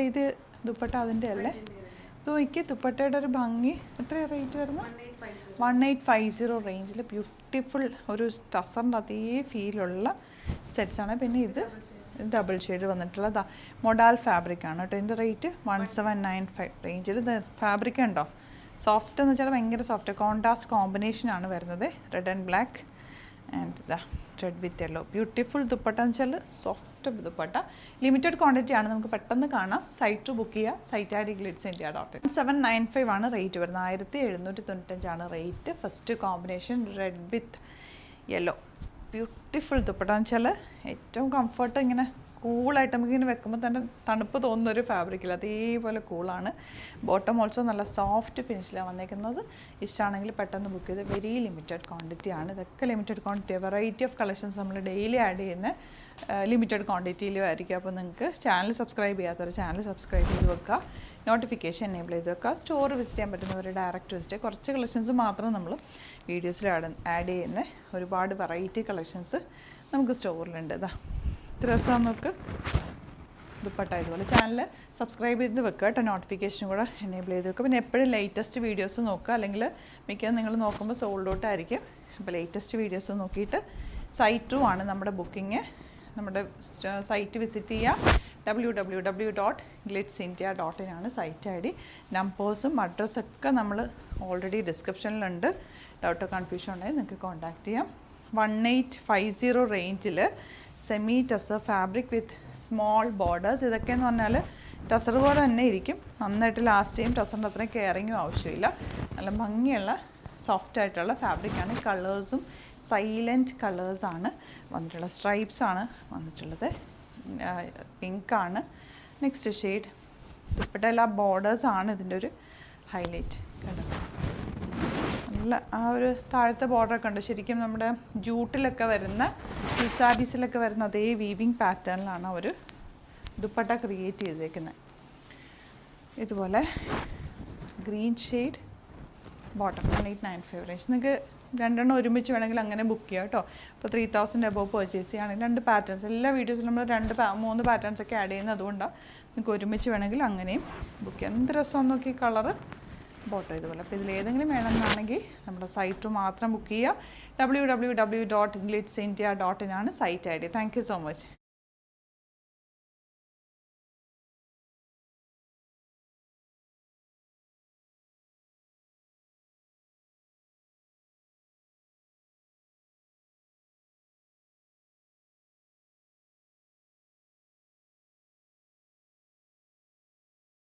ഇത് ദുപ്പട്ട അതിൻ്റെ അല്ലേ? ഇത് നോക്കി ദുപ്പട്ടയുടെ ഒരു ഭംഗി. എത്ര റേറ്റ് വരുന്നത്? 1850 റേഞ്ചിൽ ബ്യൂട്ടിഫുൾ ഒരു ടസറിൻ്റെ അതേ ഫീലുള്ള സെറ്റ്സാണ്. പിന്നെ ഇത് ഡബിൾ ഷെയ്ഡ് വന്നിട്ടുള്ള മൊഡാൽ ഫാബ്രിക് ആണ് കേട്ടോ. ഇതിൻ്റെ റേറ്റ് 1795 റേഞ്ചിൽ. ഇത് ഫാബ്രിക് ഉണ്ടോ? സോഫ്റ്റ് എന്ന് വെച്ചാൽ ഭയങ്കര സോഫ്റ്റ് കോൺട്രാസ്റ്റ് കോമ്പിനേഷനാണ് വരുന്നത്. Red and black and red with yellow. Beautiful dupatta എന്ന് വെച്ചാൽ സോഫ്റ്റ് ദുപ്പട്ട. ലിമിറ്റഡ് ക്വാണ്ടിറ്റി ആണ്, നമുക്ക് പെട്ടെന്ന് കാണാം. സൈറ്റ് ബുക്ക് ചെയ്യുക. Site I D glitzindia.in. 795 ആണ് റേറ്റ് വരുന്നത്. 1795 rate. First combination red with yellow. Beautiful dupatta എന്ന് വെച്ചാൽ ഏറ്റവും കംഫർട്ട്. ഇങ്ങനെ കൂളായിട്ട് നമുക്കിങ്ങനെ വെക്കുമ്പോൾ തന്നെ തണുപ്പ് തോന്നുന്നൊരു ഫാബ്രിക്കില്ല, അതേപോലെ കൂളാണ്. ബോട്ടം ഓൾസോ നല്ല സോഫ്റ്റ് ഫിനിഷിലാണ് വന്നേക്കുന്നത്. ഇഷ്ടമാണെങ്കിൽ പെട്ടെന്ന് ബുക്ക് ചെയ്ത്. വെരി ലിമിറ്റഡ് ക്വാണ്ടിറ്റി ആണ്. ഇതൊക്കെ limited quantity. Variety of collections നമ്മൾ ഡെയിലി ആഡ് ചെയ്യുന്ന ലിമിറ്റഡ് ക്വാണ്ടിറ്റിയിലും ആയിരിക്കും. അപ്പോൾ നിങ്ങൾക്ക് ചാനൽ സബ്സ്ക്രൈബ് ചെയ്യാത്തവർ ചാനൽ സബ്സ്ക്രൈബ് ചെയ്ത് വെക്കുക. നോട്ടിഫിക്കേഷൻ എനേബിൾ ചെയ്ത് വെക്കുക. സ്റ്റോർ വിസിറ്റ് ചെയ്യാൻ പറ്റുന്നവർ ഡയറക്റ്റ് വിസിറ്റ്. കുറച്ച് കളക്ഷൻസ് മാത്രം നമ്മൾ വീഡിയോസിൽ ആഡ് ചെയ്യുന്ന ഒരുപാട് വെറൈറ്റി കളക്ഷൻസ് നമുക്ക് സ്റ്റോറിലുണ്ട്. ഇതാ രസം നോക്ക് ദുപ്പട്ട. ഇതുപോലെ ചാനൽ സബ്സ്ക്രൈബ് ചെയ്ത് വെക്കുക കേട്ടോ. നോട്ടിഫിക്കേഷൻ കൂടെ എനേബിൾ ചെയ്ത് വെക്കുക. പിന്നെ എപ്പോഴും ലേറ്റസ്റ്റ് വീഡിയോസ് നോക്കുക, അല്ലെങ്കിൽ മിക്കതും നിങ്ങൾ നോക്കുമ്പോൾ സോൾഡ് ഔട്ട് ആയിരിക്കും. അപ്പോൾ ലേറ്റസ്റ്റ് വീഡിയോസ് നോക്കിയിട്ട് സൈറ്റും ആണ് നമ്മുടെ ബുക്കിംഗ്. നമ്മുടെ സൈറ്റ് വിസിറ്റ് ചെയ്യുക. www.glitzindia.in ആണ് സൈറ്റ് ഐ ഡി. നമ്പേഴ്സും അഡ്രസ്സൊക്കെ നമ്മൾ ഓൾറെഡി ഡിസ്ക്രിപ്ഷനിലുണ്ട്. ഡൗട്ടോ കൺഫ്യൂഷൻ ഉണ്ടെങ്കിൽ നിങ്ങൾക്ക് കോൺടാക്റ്റ് ചെയ്യാം. 1850 റേഞ്ചിൽ semi tussar fabric with small borders. ഇതൊക്കെയെന്ന് പറഞ്ഞാൽ ടസർ പോലെ തന്നെ ഇരിക്കും. നന്നായിട്ട് ലാസ്റ്റ് ചെയ്യും. ടസറിൻ്റെ അത്രയും കെയറിങ്ങും ആവശ്യമില്ല. നല്ല ഭംഗിയുള്ള സോഫ്റ്റ് ആയിട്ടുള്ള ഫാബ്രിക്കാണ്. കളേഴ്സും സൈലൻറ്റ് കളേഴ്സാണ് വന്നിട്ടുള്ളത്. സ്ട്രൈപ്സാണ് വന്നിട്ടുള്ളത്. പിങ്കാണ് നെക്സ്റ്റ് ഷെയ്ഡ്. ദുപ്പട്ട എല്ലാ ബോർഡേഴ്സാണ് ഇതിൻ്റെ ഒരു ഹൈലൈറ്റ്. കണ്ടോ നല്ല ആ ഒരു താഴത്തെ ബോർഡറൊക്കെ ഉണ്ട്. ശരിക്കും നമ്മുടെ ജൂട്ടിലൊക്കെ വരുന്ന സാരീസിലൊക്കെ വരുന്ന അതേ വീവിങ് പാറ്റേണിലാണ് ഒരു ദുപ്പട്ട ക്രിയേറ്റ് ചെയ്തേക്കുന്നത്. ഇതുപോലെ ഗ്രീൻ ഷെയ്ഡ് ബോട്ടം 1895 റേഞ്ച്. നിങ്ങൾക്ക് രണ്ടെണ്ണം ഒരുമിച്ച് വേണമെങ്കിൽ അങ്ങനെ ബുക്ക് ചെയ്യാം കേട്ടോ. ഇപ്പോൾ 3000 അബോവ് പർച്ചേസ് ചെയ്യുകയാണെങ്കിൽ 2 പാറ്റേൺസ് എല്ലാ വീഡിയോസിലും നമ്മൾ 3 പാറ്റേൺസ് ഒക്കെ ആഡ് ചെയ്യുന്നത്. അതുകൊണ്ടാണ് നിങ്ങൾക്ക് ഒരുമിച്ച് വേണമെങ്കിൽ അങ്ങനെയും ബുക്ക് ചെയ്യാം. എന്ത് രസമാണെന്ന് നോക്കി കളറ് ബോട്ടം ഇതുപോലെ. അപ്പോൾ ഇതിലേതെങ്കിലും വേണമെന്നാണെങ്കിൽ നമ്മുടെ സൈറ്റ് മാത്രം ബുക്ക് ചെയ്യുക. www.glitzindia.in ആണ് site I D. Thank you so much.